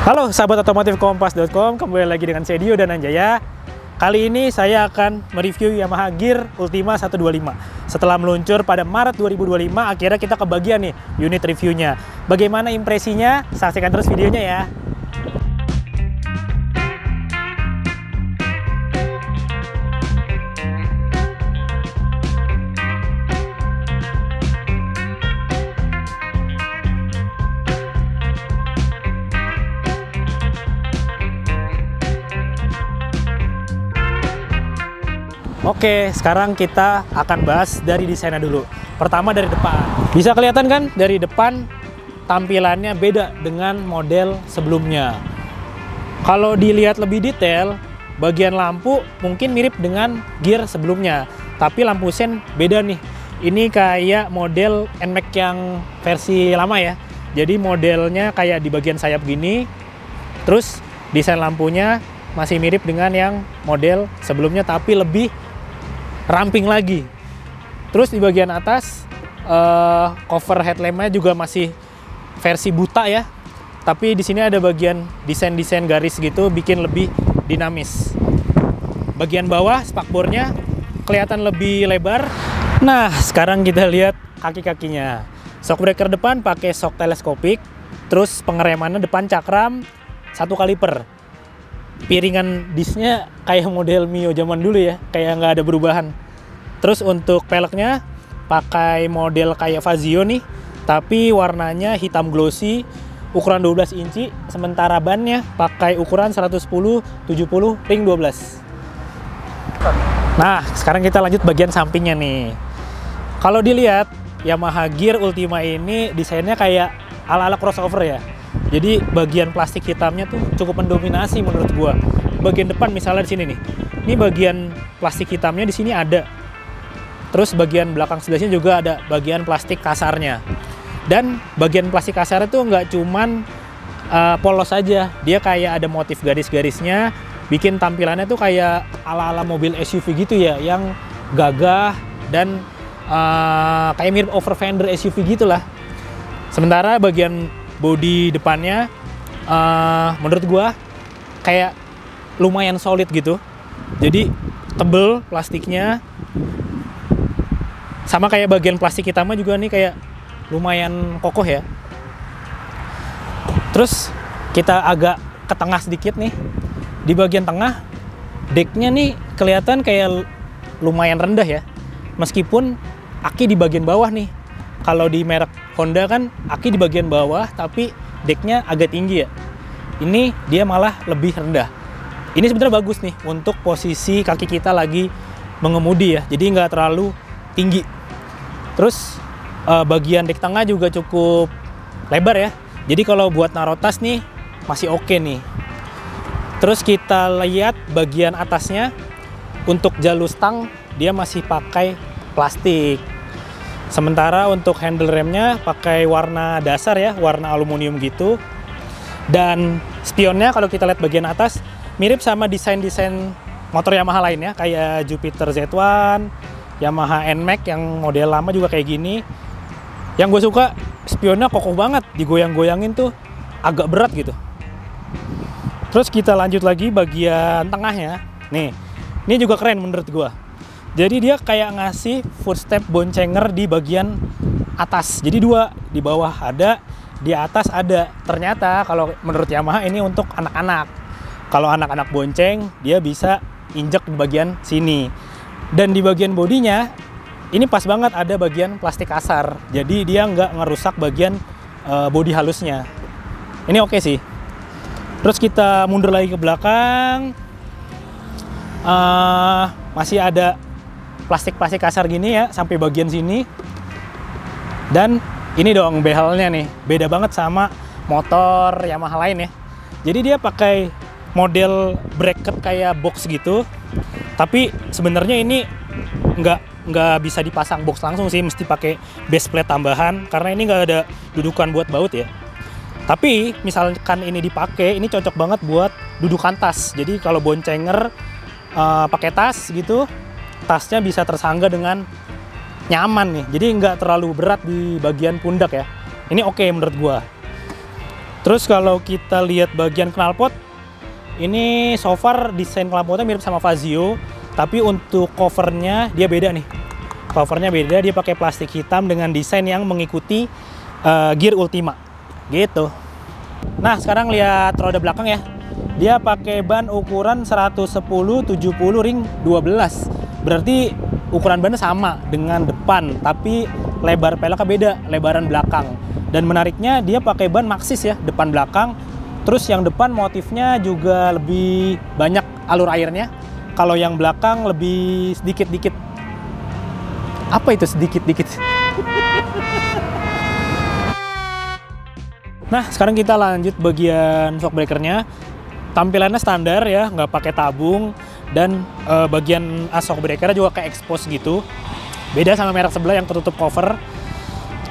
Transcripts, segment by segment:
Halo sahabat otomotif kompas.com, kembali lagi dengan saya Dio dan Anjaya. Kali ini saya akan mereview Yamaha Gear Ultima 125. Setelah meluncur pada Maret 2025, akhirnya kita kebagian nih unit reviewnya. Bagaimana impresinya? Saksikan terus videonya ya. Oke, sekarang kita akan bahas dari desainnya dulu. Pertama dari depan. Bisa kelihatan kan dari depan tampilannya beda dengan model sebelumnya. Kalau dilihat lebih detail, bagian lampu mungkin mirip dengan Gear sebelumnya. Tapi lampu sen beda nih. Ini kayak model NMAX yang versi lama ya. Jadi modelnya kayak di bagian sayap gini. Terus desain lampunya masih mirip dengan yang model sebelumnya tapi lebih ramping lagi. Terus di bagian atas cover headlampnya juga masih versi buta ya. Tapi di sini ada bagian desain garis gitu, bikin lebih dinamis. Bagian bawah spakbornya kelihatan lebih lebar. Nah, sekarang kita lihat kaki-kakinya. Shock breaker depan pakai shock teleskopik. Terus pengeremannya depan cakram 1 kaliper. Piringan disnya kayak model Mio zaman dulu ya, kayak nggak ada perubahan. Terus untuk peleknya pakai model kayak Fazio nih, tapi warnanya hitam glossy, ukuran 12 inci, sementara bannya pakai ukuran 110/70 ring 12. Nah, sekarang kita lanjut bagian sampingnya nih. Kalau dilihat, Yamaha Gear Ultima ini desainnya kayak ala-ala crossover ya. Jadi bagian plastik hitamnya tuh cukup mendominasi menurut gua. Bagian depan misalnya di sini nih. Ini bagian plastik hitamnya di sini ada. Terus bagian belakang sebelahnya juga ada bagian plastik kasarnya. Dan bagian plastik kasarnya tuh nggak cuman polos aja. Dia kayak ada motif garis-garisnya, bikin tampilannya tuh kayak ala-ala mobil SUV gitu ya, yang gagah dan kayak mirip over fender SUV gitulah. Sementara bagian bodi depannya menurut gua kayak lumayan solid gitu. Jadi tebel plastiknya. Sama kayak bagian plastik hitamnya juga nih kayak lumayan kokoh ya. Terus kita agak ke tengah sedikit nih. Di bagian tengah decknya nih kelihatan kayak lumayan rendah ya. Meskipun aki di bagian bawah nih. Kalau di merek Honda kan aki di bagian bawah tapi decknya agak tinggi ya. Ini dia malah lebih rendah. Ini sebenarnya bagus nih untuk posisi kaki kita lagi mengemudi ya. Jadi nggak terlalu tinggi. Terus bagian deck tengah juga cukup lebar ya. Jadi kalau buat naruh tas nih masih oke nih. Terus kita lihat bagian atasnya untuk jalur stang dia masih pakai plastik. Sementara untuk handle remnya pakai warna dasar ya, warna aluminium gitu. Dan spionnya kalau kita lihat bagian atas mirip sama desain-desain motor Yamaha lainnya kayak Jupiter Z1, Yamaha NMAX yang model lama juga kayak gini. Yang gue suka spionnya kokoh banget, digoyang-goyangin tuh agak berat gitu. Terus kita lanjut lagi bagian tengahnya. Nih, ini juga keren menurut gue. Jadi dia kayak ngasih footstep boncenger di bagian atas. Jadi dua, di bawah ada, di atas ada. Ternyata kalau menurut Yamaha ini untuk anak-anak. Kalau anak-anak bonceng, dia bisa injek di bagian sini. Dan di bagian bodinya, ini pas banget ada bagian plastik kasar. Jadi dia nggak ngerusak bagian bodi halusnya. Ini oke sih. Terus kita mundur lagi ke belakang. Masih ada plastik-plastik kasar gini ya, sampai bagian sini. Dan ini dong behelnya nih, beda banget sama motor Yamaha lain ya. Jadi dia pakai model bracket kayak box gitu. Tapi sebenarnya ini nggak bisa dipasang box langsung sih, mesti pakai base plate tambahan karena ini nggak ada dudukan buat baut ya. Tapi misalkan ini dipakai, ini cocok banget buat dudukan tas. Jadi kalau boncenger pakai tas gitu, tasnya bisa tersangga dengan nyaman nih. Jadi nggak terlalu berat di bagian pundak ya. Ini oke menurut gua. Terus kalau kita lihat bagian knalpot, ini so far desain knalpotnya mirip sama Fazio, tapi untuk covernya dia beda nih. Covernya beda, dia pakai plastik hitam dengan desain yang mengikuti Gear Ultima gitu. Nah, sekarang lihat roda belakang ya. Dia pakai ban ukuran 110/70 ring 12. Berarti ukuran bannya sama dengan depan, tapi lebar peleknya beda, lebaran belakang. Dan menariknya dia pakai ban Maxxis ya, depan belakang. Terus yang depan motifnya juga lebih banyak alur airnya. Kalau yang belakang lebih sedikit-dikit. Apa itu sedikit-dikit? Nah, sekarang kita lanjut bagian shock breakernya. Tampilannya standar ya, nggak pakai tabung. Dan bagian as shock breakernya juga kayak expose gitu. Beda sama merek sebelah yang tertutup cover.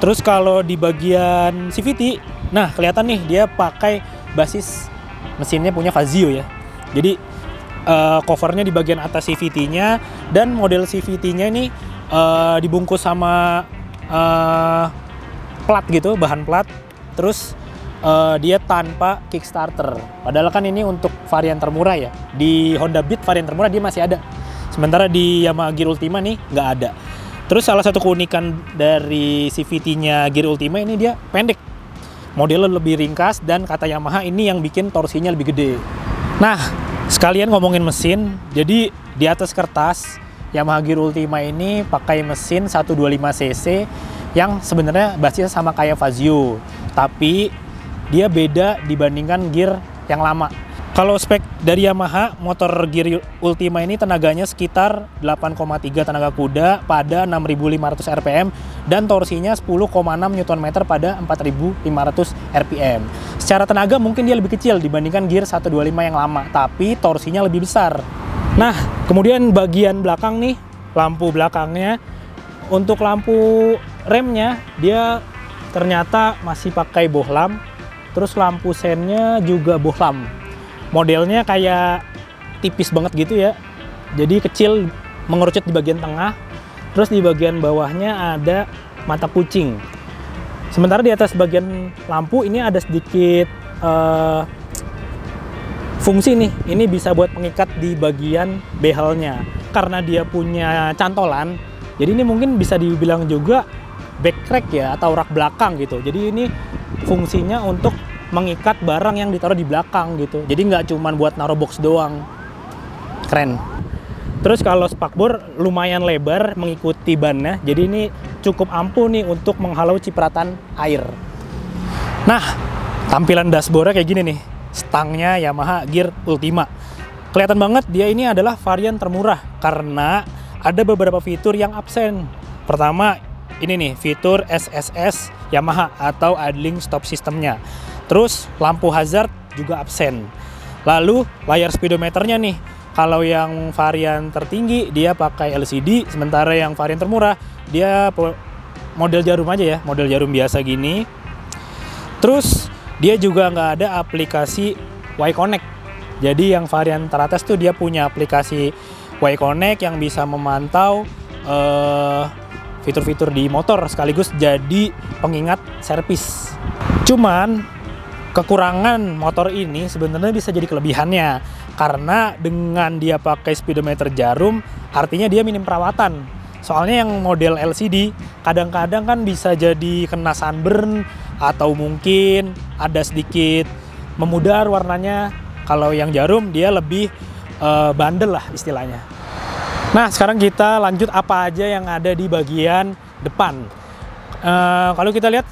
Terus kalau di bagian CVT, nah kelihatan nih dia pakai basis mesinnya punya Fazio ya. Jadi covernya di bagian atas CVT-nya, dan model CVT-nya ini dibungkus sama plat gitu, bahan plat. Terus dia tanpa Kickstarter. Padahal kan ini untuk varian termurah ya. Di Honda Beat varian termurah dia masih ada. Sementara di Yamaha Gear Ultima nih nggak ada. Terus salah satu keunikan dari CVT-nya Gear Ultima ini dia pendek. Modelnya lebih ringkas, dan kata Yamaha ini yang bikin torsinya lebih gede. Nah, sekalian ngomongin mesin. Jadi di atas kertas Yamaha Gear Ultima ini pakai mesin 125 cc yang sebenarnya basisnya sama kayak Fazio. Tapi dia beda dibandingkan gear yang lama. Kalau spek dari Yamaha, motor Gear Ultima ini tenaganya sekitar 8,3 tenaga kuda pada 6.500 rpm dan torsinya 10,6 Nm pada 4.500 rpm. Secara tenaga mungkin dia lebih kecil dibandingkan Gear 125 yang lama, tapi torsinya lebih besar. Nah, kemudian bagian belakang nih, lampu belakangnya. Untuk lampu remnya, dia ternyata masih pakai bohlam. Terus lampu sennya juga bohlam. Modelnya kayak tipis banget gitu ya. Jadi kecil, mengerucut di bagian tengah. Terus di bagian bawahnya ada mata kucing. Sementara di atas bagian lampu ini ada sedikit fungsi nih. Ini bisa buat mengikat di bagian behelnya. Karena dia punya cantolan, jadi ini mungkin bisa dibilang juga backrack ya, atau rak belakang gitu. Jadi ini fungsinya untuk mengikat barang yang ditaruh di belakang gitu. Jadi nggak cuma buat naruh box doang. Keren. Terus kalau spakbor lumayan lebar mengikuti bannya. Jadi ini cukup ampuh nih untuk menghalau cipratan air. Nah, tampilan dashboardnya kayak gini nih. Stangnya Yamaha Gear Ultima. Kelihatan banget dia ini adalah varian termurah karena ada beberapa fitur yang absen. Pertama, ini nih fitur SSS Yamaha atau idling stop systemnya. Terus lampu hazard juga absen. Lalu layar speedometernya nih, kalau yang varian tertinggi dia pakai LCD, sementara yang varian termurah dia model jarum aja ya, model jarum biasa gini. Terus dia juga nggak ada aplikasi Y-Connect. Jadi yang varian teratas tuh dia punya aplikasi Y-Connect yang bisa memantau fitur-fitur di motor sekaligus jadi pengingat servis. Cuman kekurangan motor ini sebenarnya bisa jadi kelebihannya karena dengan dia pakai speedometer jarum artinya dia minim perawatan. Soalnya yang model LCD kadang-kadang kan bisa jadi kena sunburn atau mungkin ada sedikit memudar warnanya. Kalau yang jarum dia lebih bandel lah istilahnya. Nah, sekarang kita lanjut apa aja yang ada di bagian depan. Kalau kita lihat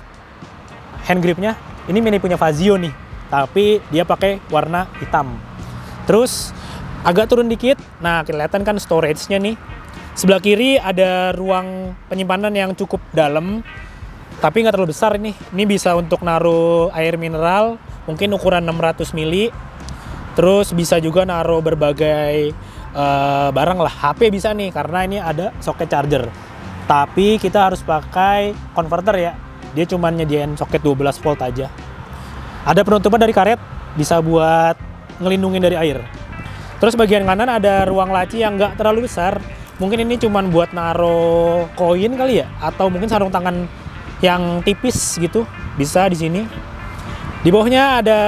hand gripnya, ini mini punya Fazio nih, tapi dia pakai warna hitam. Terus agak turun dikit, nah kelihatan kan storage-nya nih. Sebelah kiri ada ruang penyimpanan yang cukup dalam, tapi nggak terlalu besar ini. Ini bisa untuk naruh air mineral, mungkin ukuran 600 ml. Terus bisa juga naruh berbagai barang lah, HP bisa nih karena ini ada soket charger. Tapi kita harus pakai converter ya. Dia cuma nyediain soket 12 volt aja. Ada penutupan dari karet, bisa buat ngelindungin dari air. Terus bagian kanan ada ruang laci yang nggak terlalu besar. Mungkin ini cuma buat naruh koin kali ya, atau mungkin sarung tangan yang tipis gitu, bisa di sini. Di bawahnya ada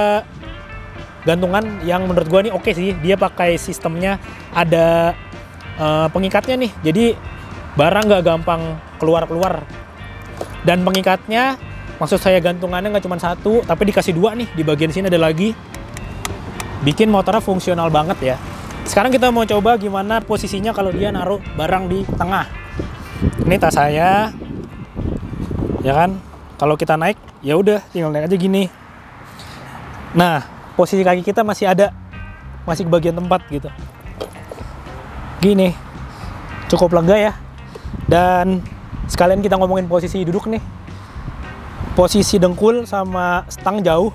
gantungan yang menurut gua nih oke sih. Dia pakai sistemnya ada pengikatnya nih, jadi barang nggak gampang keluar-keluar. Dan pengikatnya, maksud saya gantungannya nggak cuma satu, tapi dikasih dua nih. Di bagian sini ada lagi, bikin motornya fungsional banget ya. Sekarang kita mau coba gimana posisinya kalau dia naruh barang di tengah. Ini tas saya, ya kan? Kalau kita naik, ya udah tinggal naik aja gini. Nah, posisi kaki kita masih ada, masih ke bagian tempat gitu. Gini, cukup lega ya. Dan sekalian kita ngomongin posisi duduk nih. Posisi dengkul sama stang jauh,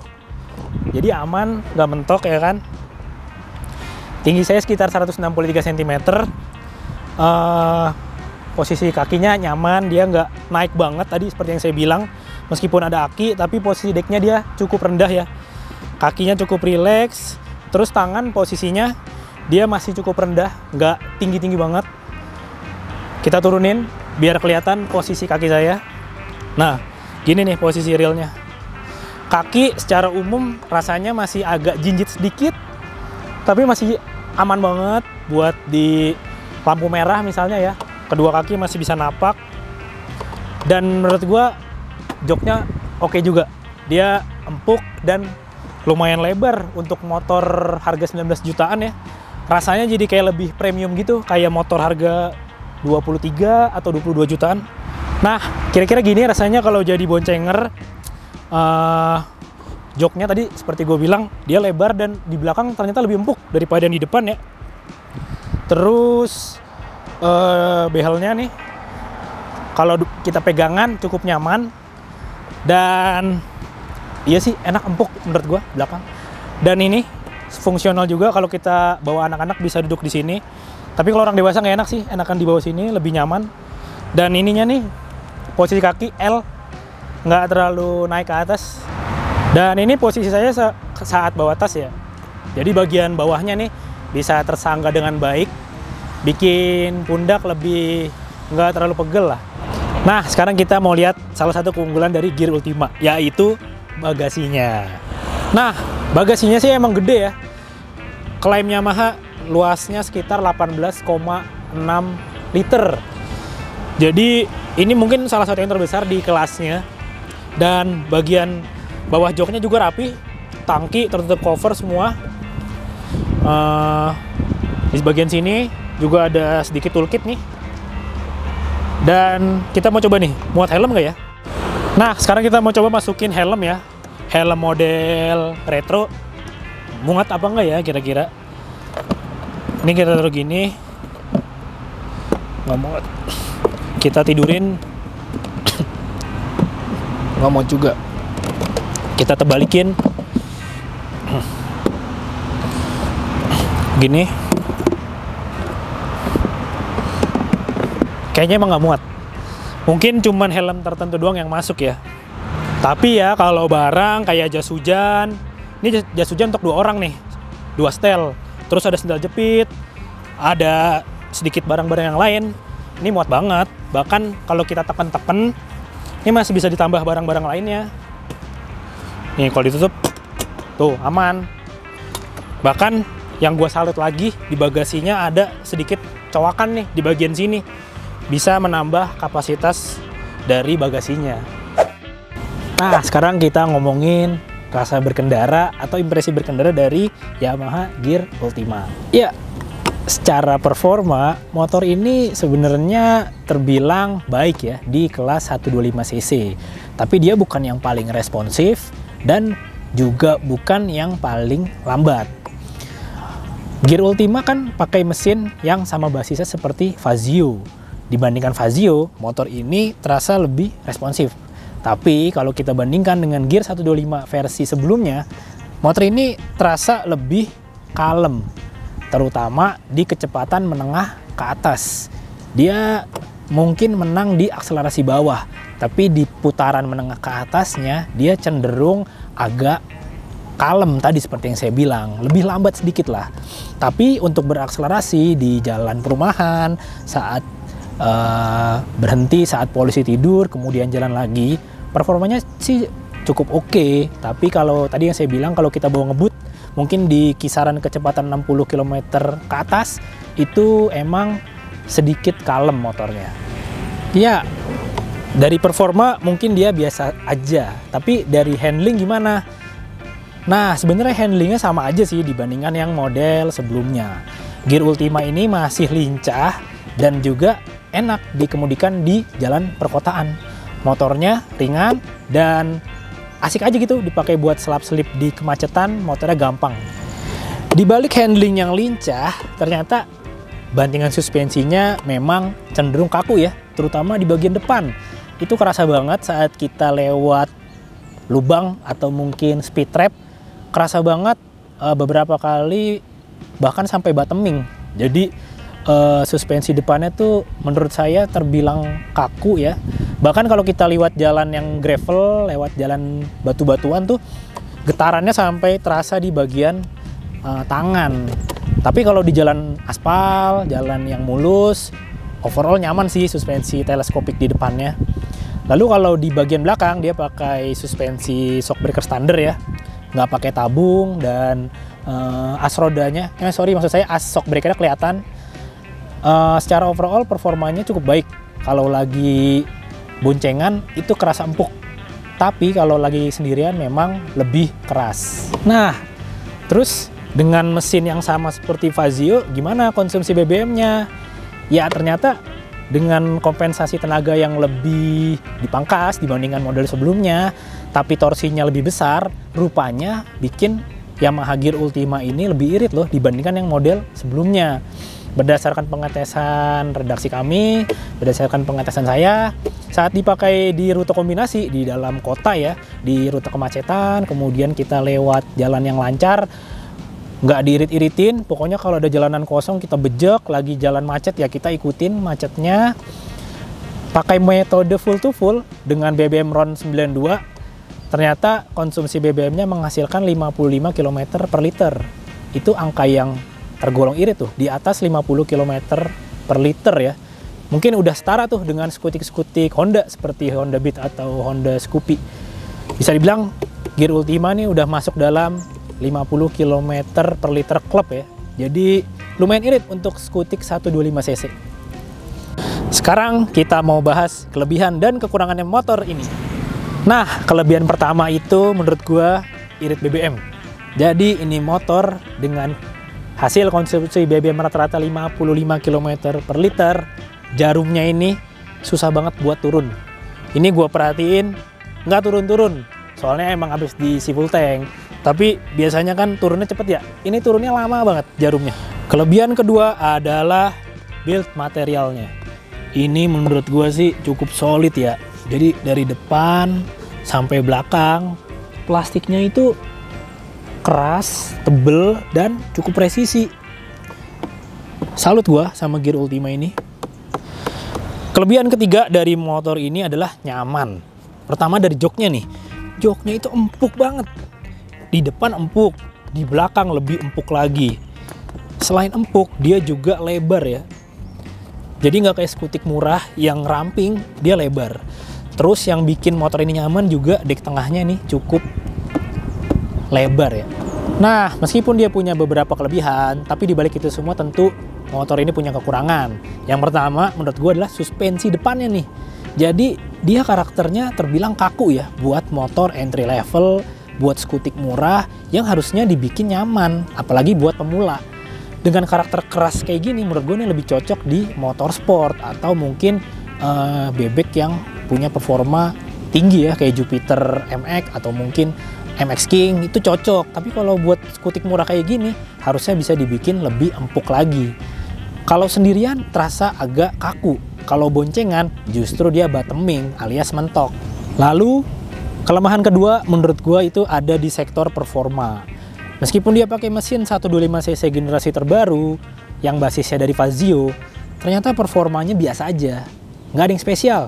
jadi aman, nggak mentok ya kan. Tinggi saya sekitar 163 cm. Posisi kakinya nyaman, dia nggak naik banget tadi seperti yang saya bilang. Meskipun ada aki, tapi posisi decknya dia cukup rendah ya. Kakinya cukup rileks, terus tangan posisinya dia masih cukup rendah, nggak tinggi-tinggi banget. Kita turunin biar kelihatan posisi kaki saya. Nah, gini nih posisi realnya. Kaki secara umum rasanya masih agak jinjit sedikit, tapi masih aman banget buat di lampu merah misalnya ya. Kedua kaki masih bisa napak. Dan menurut gua joknya oke juga. Dia empuk dan lumayan lebar untuk motor harga 19 jutaan ya. Rasanya jadi kayak lebih premium gitu, kayak motor harga 23 atau 22 jutaan. Nah, kira-kira gini rasanya kalau jadi boncenger. Joknya tadi seperti gue bilang, dia lebar dan di belakang ternyata lebih empuk daripada yang di depan ya. Terus behelnya nih, kalau kita pegangan cukup nyaman. Dan iya sih, enak, empuk menurut gue belakang. Dan ini fungsional juga kalau kita bawa anak-anak bisa duduk di sini. Tapi kalau orang dewasa nggak enak sih, enakan di bawah sini lebih nyaman. Dan ininya nih, posisi kaki L, nggak terlalu naik ke atas. Dan ini posisi saya saat bawa tas ya. Jadi bagian bawahnya nih bisa tersangga dengan baik, bikin pundak lebih nggak terlalu pegel lah. Nah, sekarang kita mau lihat salah satu keunggulan dari Gear Ultima, yaitu bagasinya. Nah, bagasinya sih emang gede ya. Klaim Yamaha luasnya sekitar 18,6 liter. Jadi ini mungkin salah satu yang terbesar di kelasnya. Dan bagian bawah joknya juga rapi, tangki, tertutup cover semua. Di bagian sini juga ada sedikit toolkit nih. Dan kita mau coba nih, muat helm nggak ya? Nah, sekarang kita mau coba masukin helm ya. Helm model retro. Muat apa enggak ya kira-kira? Ini kita taruh gini. Nggak muat. Kita tidurin. Nggak muat juga. Kita terbalikin. Gini. Kayaknya emang nggak muat. Mungkin cuman helm tertentu doang yang masuk ya. Tapi ya kalau barang kayak jas hujan, ini jas hujan untuk 2 orang nih, 2 setel. Terus ada sendal jepit, ada sedikit barang-barang yang lain. Ini muat banget. Bahkan kalau kita tekan-tekan, ini masih bisa ditambah barang-barang lainnya. Nih kalau ditutup, tuh aman. Bahkan yang gua salut lagi, di bagasinya ada sedikit cowakan nih di bagian sini. Bisa menambah kapasitas dari bagasinya. Nah, sekarang kita ngomongin rasa berkendara atau impresi berkendara dari Yamaha Gear Ultima. Ya, secara performa motor ini sebenarnya terbilang baik ya di kelas 125 cc. Tapi dia bukan yang paling responsif dan juga bukan yang paling lambat. Gear Ultima kan pakai mesin yang sama basisnya seperti Fazio. Dibandingkan Fazio, motor ini terasa lebih responsif. Tapi kalau kita bandingkan dengan Gear 125 versi sebelumnya, motor ini terasa lebih kalem, terutama di kecepatan menengah ke atas. Dia mungkin menang di akselerasi bawah, tapi di putaran menengah ke atasnya dia cenderung agak kalem tadi seperti yang saya bilang, lebih lambat sedikit lah. Tapi untuk berakselerasi di jalan perumahan, saat berhenti, saat polisi tidur, kemudian jalan lagi, performanya sih cukup oke. Tapi kalau tadi yang saya bilang, kalau kita bawa ngebut, mungkin di kisaran kecepatan 60 km ke atas, itu emang sedikit kalem motornya. Ya, dari performa mungkin dia biasa aja, tapi dari handling gimana? Nah, sebenarnya handlingnya sama aja sih dibandingkan yang model sebelumnya. Gear Ultima ini masih lincah dan juga enak dikemudikan di jalan perkotaan. Motornya ringan dan asik aja gitu dipakai buat selap-selip di kemacetan, motornya gampang. Di balik handling yang lincah, ternyata bantingan suspensinya memang cenderung kaku ya, terutama di bagian depan. Itu kerasa banget saat kita lewat lubang atau mungkin speed trap, kerasa banget beberapa kali bahkan sampai bottoming. Jadi suspensi depannya tuh menurut saya terbilang kaku ya. Bahkan kalau kita lewat jalan yang gravel, lewat jalan batu-batuan tuh getarannya sampai terasa di bagian tangan. Tapi kalau di jalan aspal, jalan yang mulus, overall nyaman sih suspensi teleskopik di depannya. Lalu kalau di bagian belakang dia pakai suspensi shock breaker standar ya, nggak pakai tabung, dan as rodanya, maksud saya as shock breakernya kelihatan. Secara overall performanya cukup baik. Kalau lagi boncengan itu kerasa empuk, tapi kalau lagi sendirian memang lebih keras. Nah, terus dengan mesin yang sama seperti Fazio, gimana konsumsi BBM-nya? Ya ternyata dengan kompensasi tenaga yang lebih dipangkas dibandingkan model sebelumnya, tapi torsinya lebih besar, rupanya bikin Yamaha Gear Ultima ini lebih irit loh dibandingkan yang model sebelumnya. Berdasarkan pengetesan redaksi kami, berdasarkan pengetesan saya, saat dipakai di rute kombinasi di dalam kota ya, di rute kemacetan, kemudian kita lewat jalan yang lancar, nggak diirit-iritin, pokoknya kalau ada jalanan kosong kita bejek, lagi jalan macet ya kita ikutin macetnya. Pakai metode full to full dengan BBM RON 92, ternyata konsumsi BBM-nya menghasilkan 55 km per liter. Itu angka yang tergolong irit tuh, di atas 50 km per liter ya. Mungkin udah setara tuh dengan skutik-skutik Honda seperti Honda Beat atau Honda Scoopy. Bisa dibilang Gear Ultima nih udah masuk dalam 50 km per liter klub ya. Jadi lumayan irit untuk skutik 125 cc. Sekarang kita mau bahas kelebihan dan kekurangannya motor ini. Nah, kelebihan pertama itu menurut gua irit BBM. Jadi ini motor dengan hasil konsumsi BBM rata-rata 55 km per liter, jarumnya ini susah banget buat turun. Ini gua perhatiin nggak turun-turun, soalnya emang habis diisi full tank. Tapi biasanya kan turunnya cepet ya, ini turunnya lama banget jarumnya. Kelebihan kedua adalah build materialnya. Ini menurut gua sih cukup solid ya. Jadi dari depan sampai belakang, plastiknya itu keras, tebel, dan cukup presisi. Salut gua sama Gear Ultima ini. Kelebihan ketiga dari motor ini adalah nyaman. Pertama dari joknya nih. Joknya itu empuk banget. Di depan empuk, di belakang lebih empuk lagi. Selain empuk, dia juga lebar ya. Jadi nggak kayak skutik murah yang ramping, dia lebar. Terus yang bikin motor ini nyaman juga dek tengahnya nih cukup lebar ya. Nah, meskipun dia punya beberapa kelebihan, tapi dibalik itu semua tentu motor ini punya kekurangan. Yang pertama menurut gue adalah suspensi depannya nih. Jadi dia karakternya terbilang kaku ya buat motor entry level, buat skutik murah yang harusnya dibikin nyaman, apalagi buat pemula. Dengan karakter keras kayak gini menurut gue ini lebih cocok di motor sport atau mungkin bebek yang punya performa tinggi ya kayak Jupiter MX atau mungkin MX King, itu cocok. Tapi kalau buat skutik murah kayak gini harusnya bisa dibikin lebih empuk lagi. Kalau sendirian terasa agak kaku, kalau boncengan justru dia bottoming alias mentok. Lalu kelemahan kedua menurut gua itu ada di sektor performa. Meskipun dia pakai mesin 125 cc generasi terbaru yang basisnya dari Fazio, ternyata performanya biasa aja, nggak ada yang spesial.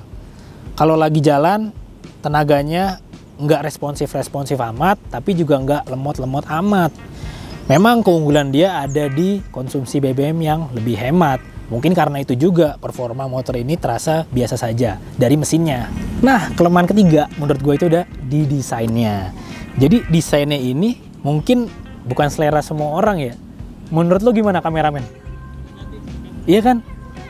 Kalau lagi jalan tenaganya nggak responsif amat, tapi juga nggak lemot amat. Memang keunggulan dia ada di konsumsi BBM yang lebih hemat. Mungkin karena itu juga performa motor ini terasa biasa saja dari mesinnya. Nah, kelemahan ketiga menurut gue itu udah di desainnya. Jadi desainnya ini mungkin bukan selera semua orang ya. Menurut lo gimana kameramen? Iya kan?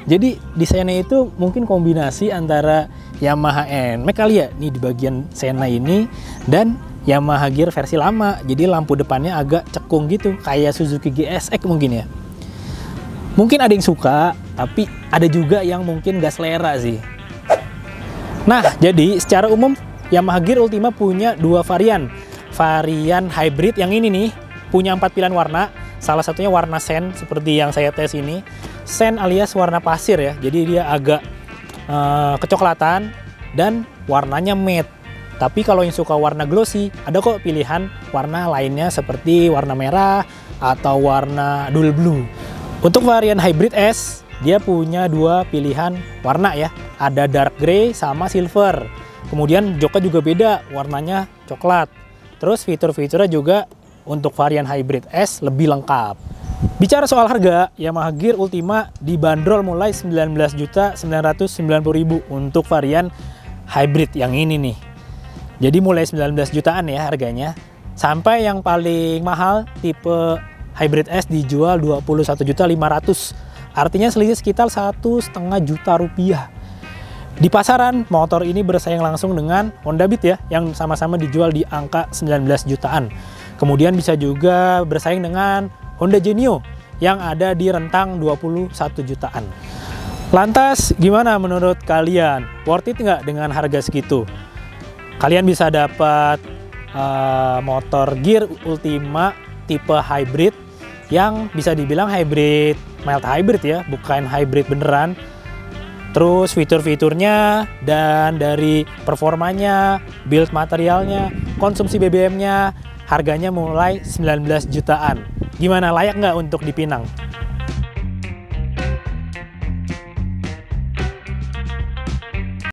Jadi desainnya itu mungkin kombinasi antara Yamaha NMAX kali ya, nih di bagian Senna ini, dan Yamaha Gear versi lama. Jadi lampu depannya agak cekung gitu, kayak Suzuki GSX mungkin ya. Mungkin ada yang suka, tapi ada juga yang mungkin gak selera sih. Nah, jadi secara umum Yamaha Gear Ultima punya dua varian. Varian hybrid yang ini nih, punya 4 pilihan warna. Salah satunya warna sen, seperti yang saya tes ini. Sen alias warna pasir ya, jadi dia agak kecoklatan dan warnanya matte. Tapi kalau yang suka warna glossy, ada kok pilihan warna lainnya seperti warna merah atau warna dual blue. Untuk varian Hybrid S, dia punya dua pilihan warna ya. Ada dark grey sama silver. Kemudian joknya juga beda, warnanya coklat. Terus fitur-fiturnya juga untuk varian Hybrid S lebih lengkap. Bicara soal harga, Yamaha Gear Ultima dibanderol mulai 19.990.000 untuk varian hybrid yang ini nih. Jadi mulai 19 jutaan ya harganya. Sampai yang paling mahal tipe Hybrid S dijual 21.500.000. Artinya selisih sekitar 1,5 juta rupiah. Di pasaran, motor ini bersaing langsung dengan Honda Beat ya, yang sama-sama dijual di angka 19 jutaan. Kemudian bisa juga bersaing dengan Honda Genio yang ada di rentang 21 jutaan. Lantas gimana menurut kalian? Worth it nggak dengan harga segitu? Kalian bisa dapat motor Gear Ultima tipe hybrid yang bisa dibilang hybrid, mild hybrid ya, bukan hybrid beneran. Terus fitur-fiturnya dan dari performanya, build materialnya, konsumsi BBM-nya, harganya mulai 19 jutaan. Gimana, layak nggak untuk dipinang?